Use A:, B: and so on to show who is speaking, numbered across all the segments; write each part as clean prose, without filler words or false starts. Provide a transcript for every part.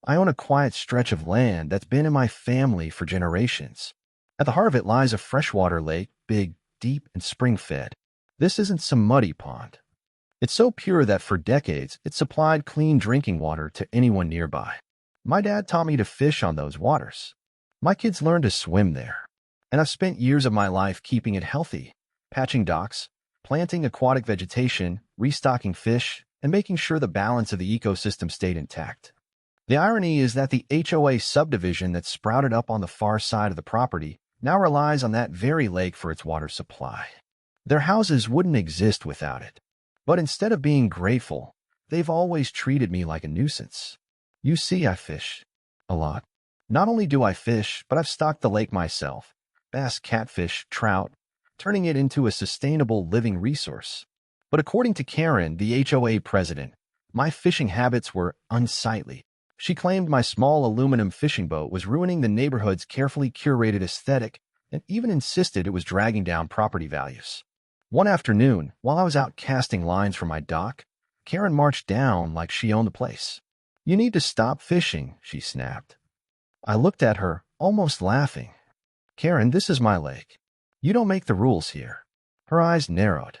A: I own a quiet stretch of land that's been in my family for generations. At the heart of it lies a freshwater lake, big, deep, and spring-fed. This isn't some muddy pond. It's so pure that for decades it supplied clean drinking water to anyone nearby. My dad taught me to fish on those waters. My kids learned to swim there. And I've spent years of my life keeping it healthy, patching docks, planting aquatic vegetation, restocking fish, and making sure the balance of the ecosystem stayed intact. The irony is that the HOA subdivision that sprouted up on the far side of the property now relies on that very lake for its water supply. Their houses wouldn't exist without it. But instead of being grateful, they've always treated me like a nuisance. You see, I fish. A lot. Not only do I fish, but I've stocked the lake myself. Bass, catfish, trout, turning it into a sustainable living resource. But according to Karen, the HOA president, my fishing habits were unsightly. She claimed my small aluminum fishing boat was ruining the neighborhood's carefully curated aesthetic and even insisted it was dragging down property values. One afternoon, while I was out casting lines for my dock, Karen marched down like she owned the place. "You need to stop fishing," she snapped. I looked at her, almost laughing. "Karen, this is my lake. You don't make the rules here." Her eyes narrowed.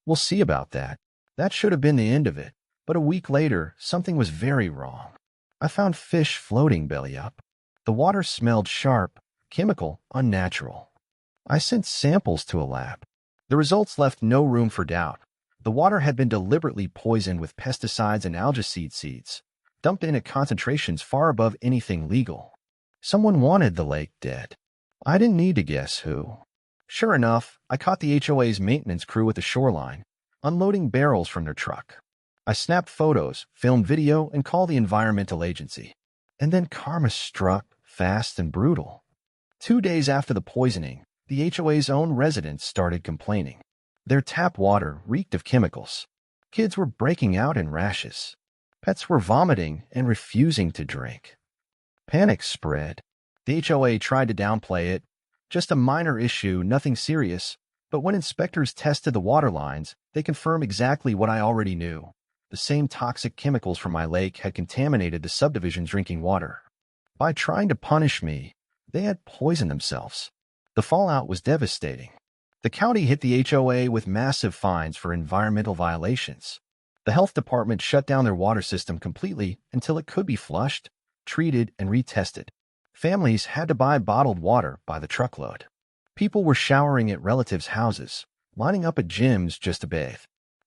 A: "We'll see about that." That should have been the end of it, but a week later, something was very wrong. I found fish floating belly up. The water smelled sharp, chemical, unnatural. I sent samples to a lab. The results left no room for doubt. The water had been deliberately poisoned with pesticides and algae seeds, dumped in at concentrations far above anything legal. Someone wanted the lake dead. I didn't need to guess who. Sure enough, I caught the HOA's maintenance crew at the shoreline, unloading barrels from their truck. I snapped photos, filmed video, and called the environmental agency. And then karma struck, fast and brutal. 2 days after the poisoning, the HOA's own residents started complaining. Their tap water reeked of chemicals. Kids were breaking out in rashes. Pets were vomiting and refusing to drink. Panic spread. The HOA tried to downplay it. Just a minor issue, nothing serious. But when inspectors tested the water lines, they confirmed exactly what I already knew. The same toxic chemicals from my lake had contaminated the subdivision's drinking water. By trying to punish me, they had poisoned themselves. The fallout was devastating. The county hit the HOA with massive fines for environmental violations. The health department shut down their water system completely until it could be flushed, treated, and retested. Families had to buy bottled water by the truckload. People were showering at relatives' houses, lining up at gyms just to bathe.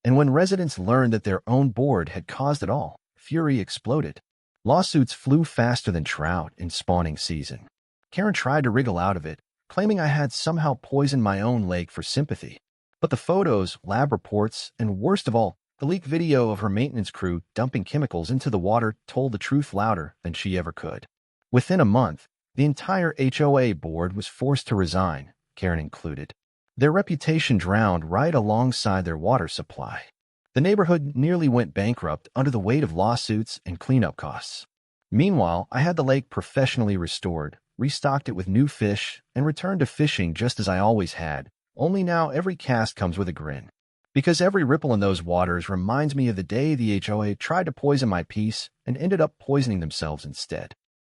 A: And when residents learned that their own board had caused it all, fury exploded. Lawsuits flew faster than trout in spawning season. Karen tried to wriggle out of it, claiming I had somehow poisoned my own lake for sympathy. But the photos, lab reports, and worst of all, the leaked video of her maintenance crew dumping chemicals into the water told the truth louder than she ever could. Within a month, the entire HOA board was forced to resign, Karen included. Their reputation drowned right alongside their water supply. The neighborhood nearly went bankrupt under the weight of lawsuits and cleanup costs. Meanwhile, I had the lake professionally restored, restocked it with new fish, and returned to fishing just as I always had, only now every cast comes with a grin. Because every ripple in those waters reminds me of the day the HOA tried to poison my peace and ended up poisoning themselves instead.